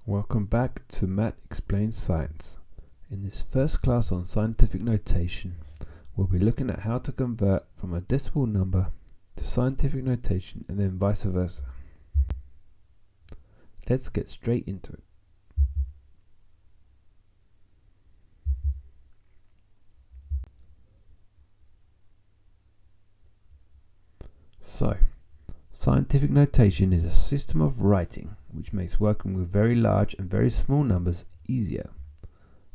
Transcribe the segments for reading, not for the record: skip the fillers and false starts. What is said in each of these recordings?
Welcome back to Matt Explains Science. In this first class on scientific notation, we'll be looking at how to convert from a decimal number to scientific notation and then vice versa. Let's get straight into it. So, scientific notation is a system of writing which makes working with very large and very small numbers easier.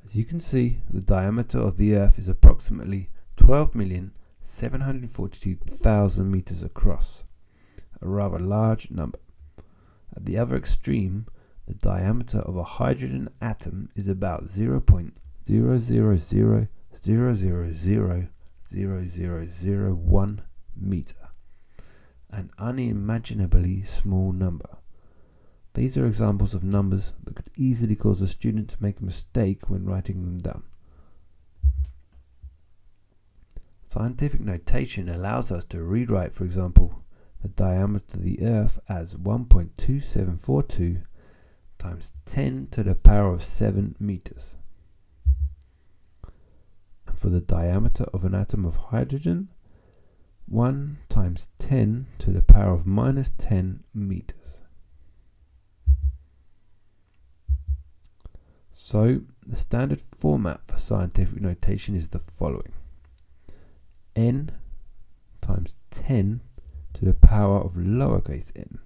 As you can see, the diameter of the Earth is approximately 12,742,000 meters across, a rather large number. At the other extreme, the diameter of a hydrogen atom is about 0.00000000001 meter, an unimaginably small number. These are examples of numbers that could easily cause a student to make a mistake when writing them down. Scientific notation allows us to rewrite, for example, the diameter of the Earth as 1.2742 times 10 to the power of 7 meters. And for the diameter of an atom of hydrogen, 1 times 10 to the power of minus 10 meters. So, the standard format for scientific notation is the following: n times 10 to the power of lowercase n,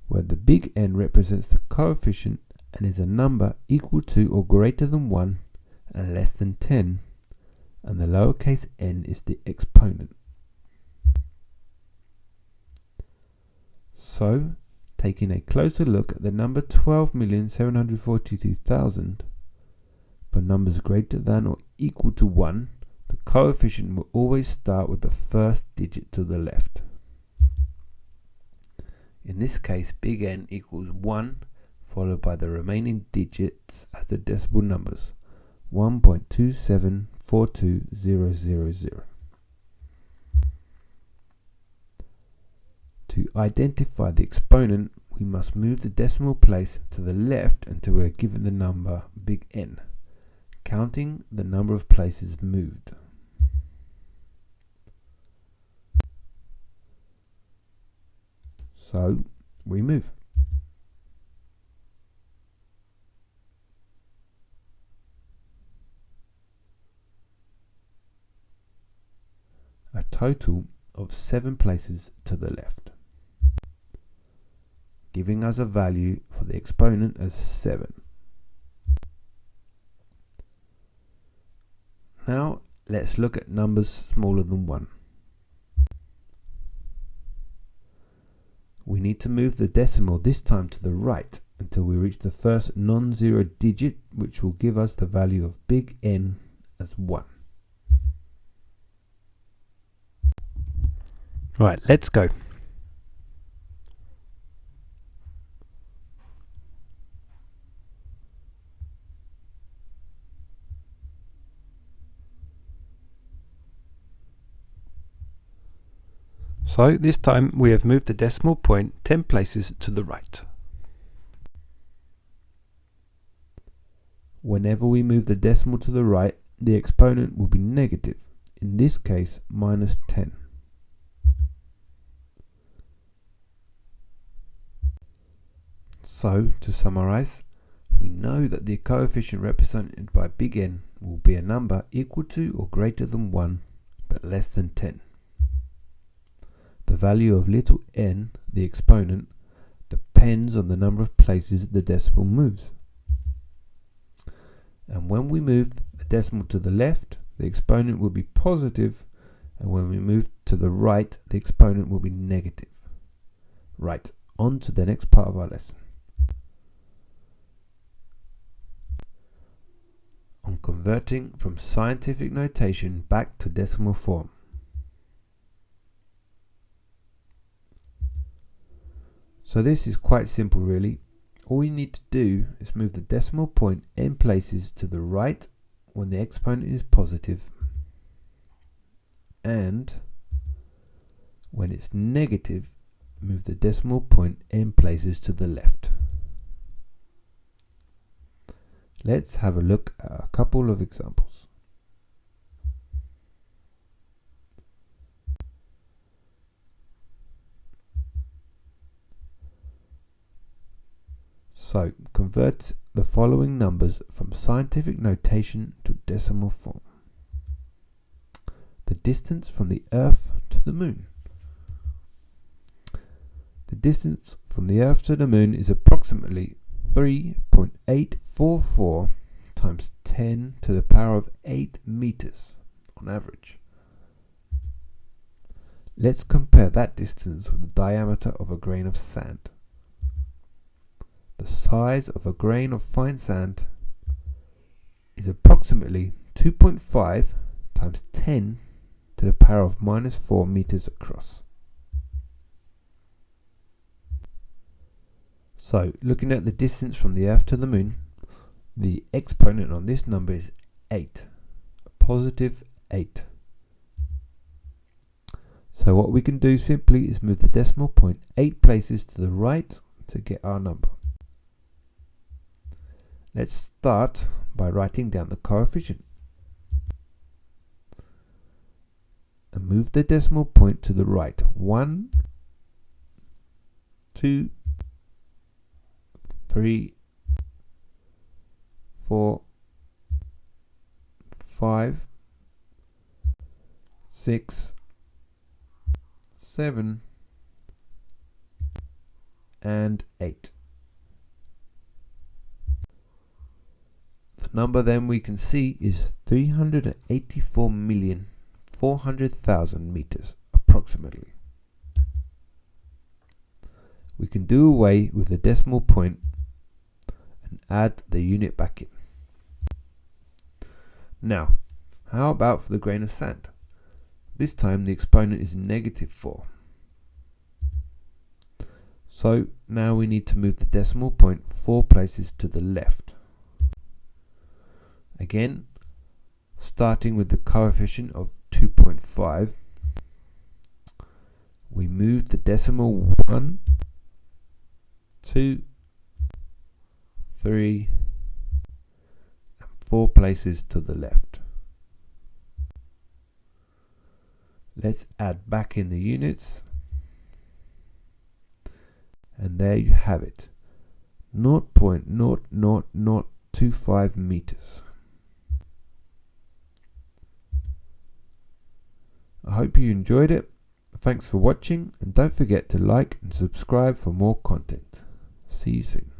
where the big N represents the coefficient and is a number equal to or greater than 1 and less than 10, and the lowercase n is the exponent. So, taking a closer look at the number 12,742,000, for numbers greater than or equal to 1, the coefficient will always start with the first digit to the left. In this case, big N equals 1, followed by the remaining digits as the decimal numbers, 1.2742000. To identify the exponent, we must move the decimal place to the left until we are given the number big N, counting the number of places moved. So, we move. A total of 7 places to the left, giving us a value for the exponent as 7. Now, let's look at numbers smaller than 1. We need to move the decimal this time to the right until we reach the first non-zero digit, which will give us the value of big N as 1. Right, let's go. So this time we have moved the decimal point 10 places to the right. Whenever we move the decimal to the right, the exponent will be negative, in this case minus 10. So, to summarize, we know that the coefficient represented by big N will be a number equal to or greater than 1, but less than 10. The value of little n, the exponent, depends on the number of places the decimal moves. And when we move the decimal to the left, the exponent will be positive, and when we move to the right, the exponent will be negative. Right, on to the next part of our lesson. On converting from scientific notation back to decimal form. So this is quite simple really. All we need to do is move the decimal point n places to the right when the exponent is positive, and when it's negative, move the decimal point n places to the left. Let's have a look at a couple of examples. So, convert the following numbers from scientific notation to decimal form. The distance from the Earth to the Moon. The distance from the Earth to the Moon is approximately 3.844 times 10 to the power of 8 meters on average. Let's compare that distance with the diameter of a grain of sand. The size of a grain of fine sand is approximately 2.5 times 10 to the power of minus 4 meters across. So, looking at the distance from the Earth to the Moon, the exponent on this number is 8, positive 8. So what we can do simply is move the decimal point 8 places to the right to get our number. Let's start by writing down the coefficient and move the decimal point to the right. 1, 2, 3, 4, 5, 6, 7, and 8. The number then we can see is 384,400,000 meters approximately. We can do away with the decimal point and add the unit back in. Now, how about for the grain of sand? This time the exponent is negative 4. So now we need to move the decimal point 4 places to the left. Again, starting with the coefficient of 2.5, we move the decimal 1, 2, 3, and 4 places to the left. Let's add back in the units, and there you have it, 0.00025 meters. I hope you enjoyed it. Thanks for watching, and don't forget to like and subscribe for more content. See you soon.